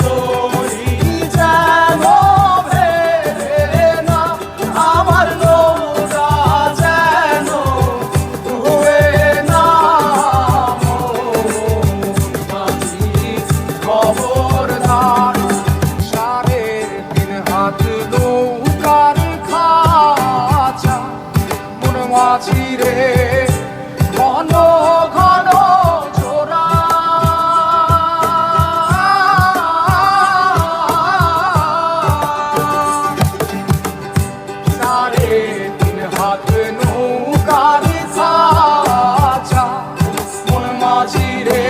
তরি যেন ভেড়ে না, আমার নৌকা যেন ডুবে না। মাঝি খবরদার, 3.5 হাত নৌকার খাঁচা, মন মাঝি রে ঘন ঘন জোড়া। 3.5 হাত নৌকার খাঁচা, মন মাঝি রে